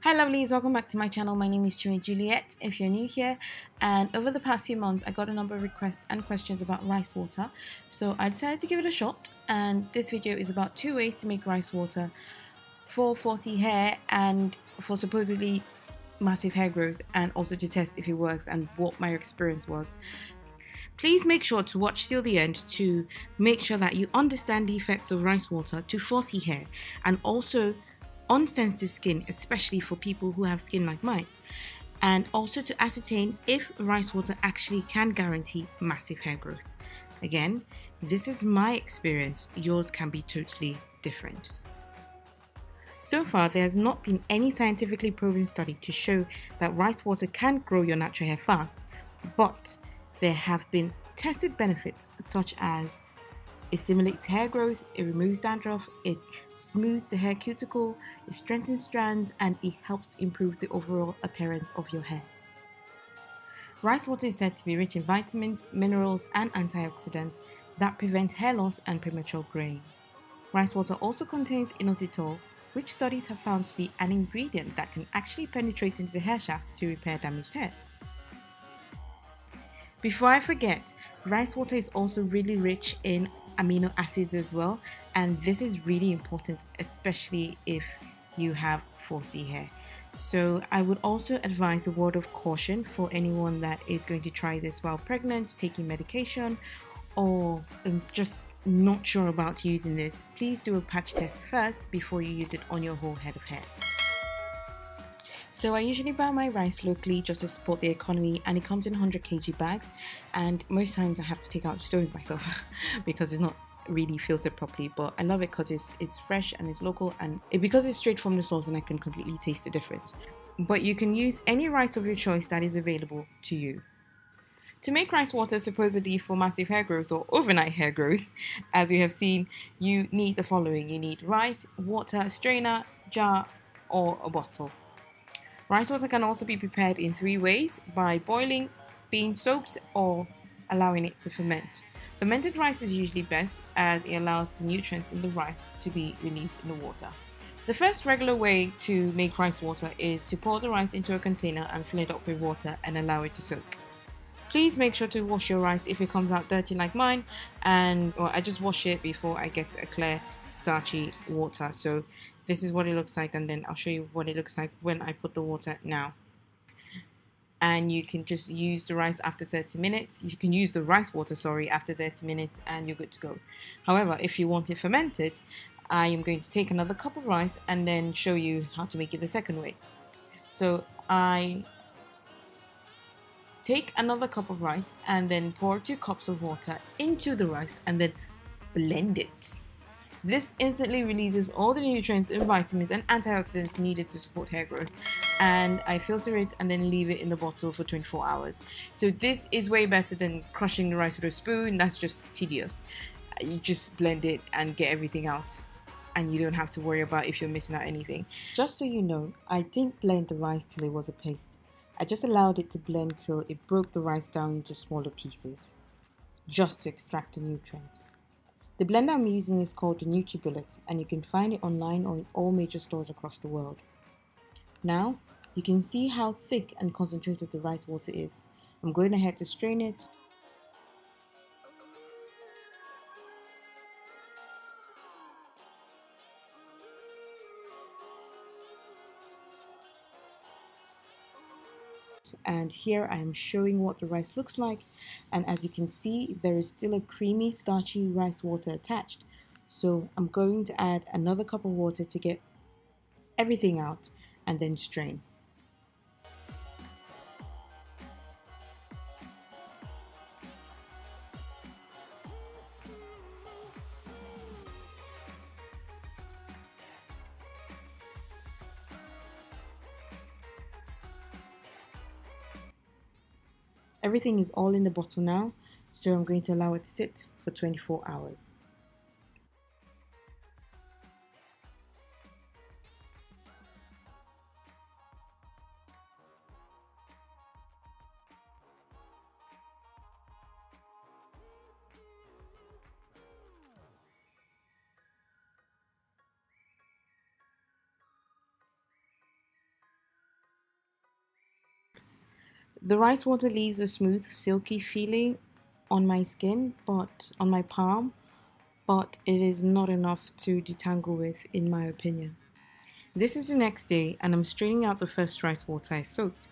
Hi lovelies, welcome back to my channel. My name is Chumi Juliet if you're new here, and over the past few months I got a number of requests and questions about rice water, so I decided to give it a shot. And this video is about 2 ways to make rice water for 4C hair and for supposedly massive hair growth, and also to test if it works and what my experience was. Please make sure to watch till the end to make sure that you understand the effects of rice water to 4C hair and also on sensitive skin, especially for people who have skin like mine, and also to ascertain if rice water actually can guarantee massive hair growth. Again, this is my experience, yours can be totally different. So far, there has not been any scientifically proven study to show that rice water can grow your natural hair fast, but there have been tested benefits such as it stimulates hair growth, it removes dandruff, it smooths the hair cuticle, it strengthens strands, and it helps improve the overall appearance of your hair. Rice water is said to be rich in vitamins, minerals, and antioxidants that prevent hair loss and premature graying. Rice water also contains inositol, which studies have found to be an ingredient that can actually penetrate into the hair shaft to repair damaged hair. Before I forget, rice water is also really rich in amino acids as well, and this is really important, especially if you have 4C hair. So I would also advise a word of caution for anyone that is going to try this while pregnant, taking medication, or just not sure about using this. Please do a patch test first before you use it on your whole head of hair. So I usually buy my rice locally just to support the economy, and it comes in 100 kg bags, and most times I have to take out the stove myself because it's not really filtered properly, but I love it because it's fresh and it's local, and because it's straight from the source and I can completely taste the difference. But you can use any rice of your choice that is available to you. To make rice water supposedly for massive hair growth or overnight hair growth, as we have seen, you need the following. You need rice, water, strainer, jar, or a bottle. Rice water can also be prepared in 3 ways: by boiling, being soaked, or allowing it to ferment. Fermented rice is usually best as it allows the nutrients in the rice to be released in the water. The first regular way to make rice water is to pour the rice into a container and fill it up with water and allow it to soak. Please make sure to wash your rice if it comes out dirty like mine, and I just wash it before I get a clear starchy water. So this is what it looks like, and then I'll show you what it looks like when I put the water now. And you can just use the rice after 30 minutes. You can use the rice water, after 30 minutes, and you're good to go. However, if you want it fermented, I am going to take another cup of rice and then show you how to make it the second way. So I take another cup of rice and then pour 2 cups of water into the rice and then blend it. This instantly releases all the nutrients and vitamins and antioxidants needed to support hair growth, and I filter it and then leave it in the bottle for 24 hours. So this is way better than crushing the rice with a spoon. That's just tedious. You just blend it and get everything out, and you don't have to worry about if you're missing out anything. Just so you know, I didn't blend the rice till it was a paste. I just allowed it to blend till it broke the rice down into smaller pieces, just to extract the nutrients. The blender I'm using is called the NutriBullet, and you can find it online or in all major stores across the world. Now, you can see how thick and concentrated the rice water is. I'm going ahead to strain it. And here I am showing what the rice looks like, and as you can see, there is still a creamy starchy rice water attached. So I'm going to add another cup of water to get everything out and then strain. Everything is all in the bottle now, so I'm going to allow it to sit for 24 hours. The rice water leaves a smooth, silky feeling on my skin, but on my palm, but it is not enough to detangle with, in my opinion. This is the next day, and I'm straining out the first rice water I soaked.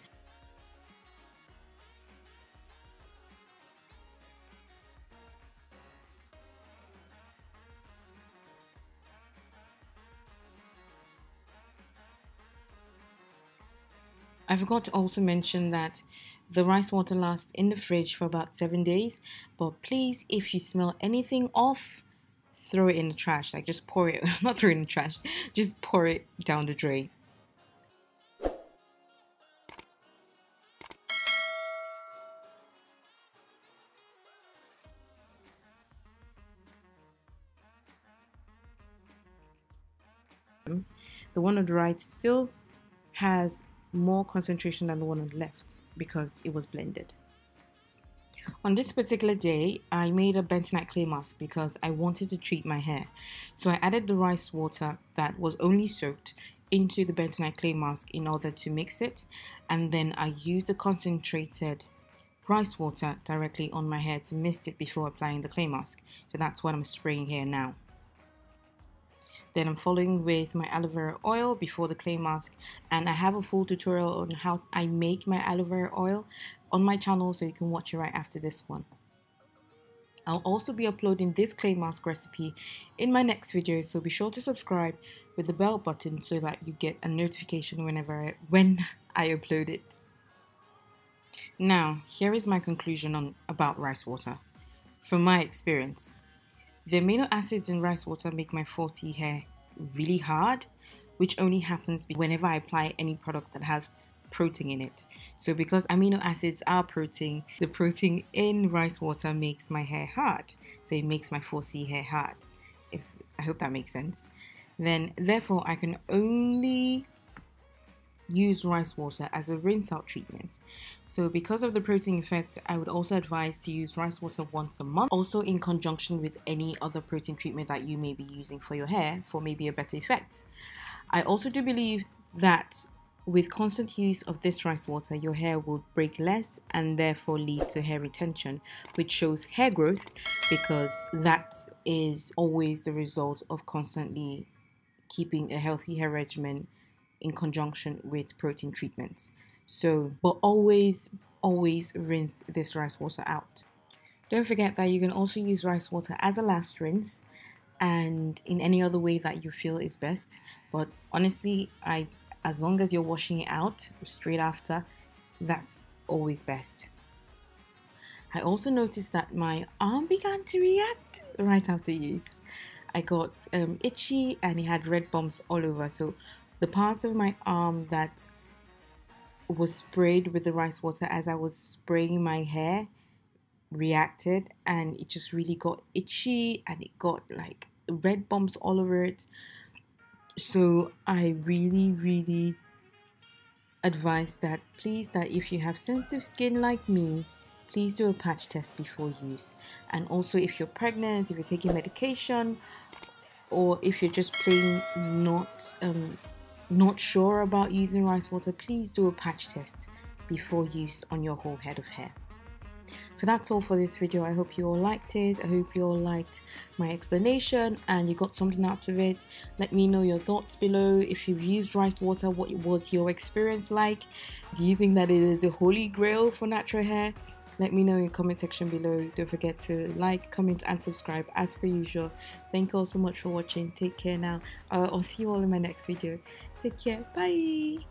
I forgot to also mention that the rice water lasts in the fridge for about 7 days, but please, if you smell anything off, throw it in the trash. Like, just pour it, not throw it in the trash, just pour it down the drain. The one on the right still has more concentration than the one on the left because it was blended. On this particular day, I made a bentonite clay mask because I wanted to treat my hair. So I added the rice water that was only soaked into the bentonite clay mask in order to mix it, and then I used the concentrated rice water directly on my hair to mist it before applying the clay mask. So that's what I'm spraying here now. Then I'm following with my aloe vera oil before the clay mask, and I have a full tutorial on how I make my aloe vera oil on my channel, so you can watch it right after this one. I'll also be uploading this clay mask recipe in my next video, so be sure to subscribe with the bell button so that you get a notification when I upload it. Now, here is my conclusion about rice water. From my experience, the amino acids in rice water make my 4C hair really hard, which only happens whenever I apply any product that has protein in it. So because amino acids are protein, the protein in rice water makes my hair hard. So it makes my 4C hair hard. I hope that makes sense. Then therefore I can only use rice water as a rinse out treatment. So because of the protein effect, I would also advise to use rice water once a month, also in conjunction with any other protein treatment that you may be using for your hair for maybe a better effect. I also do believe that with constant use of this rice water, your hair will break less and therefore lead to hair retention, which shows hair growth, because that is always the result of constantly keeping a healthy hair regimen in conjunction with protein treatments. So, but always rinse this rice water out. Don't forget that you can also use rice water as a last rinse and in any other way that you feel is best. But honestly, as long as you're washing it out straight after, that's always best. I also noticed that my arm began to react right after use. I got itchy and it had red bumps all over. So the parts of my arm that was sprayed with the rice water as I was spraying my hair reacted, and it just really got itchy and it got like red bumps all over it. So I really advise that if you have sensitive skin like me, please do a patch test before use. And also if you're pregnant, if you're taking medication, or if you're just plain not sure about using rice water, please do a patch test before use on your whole head of hair. So that's all for this video. I hope you all liked it. I hope you all liked my explanation and you got something out of it. Let me know your thoughts below. If you've used rice water, what was your experience like? Do you think that it is the holy grail for natural hair? Let me know in the comment section below. Don't forget to like, comment and subscribe as per usual. Thank you all so much for watching. Take care now. I'll see you all in my next video. Take care. Bye.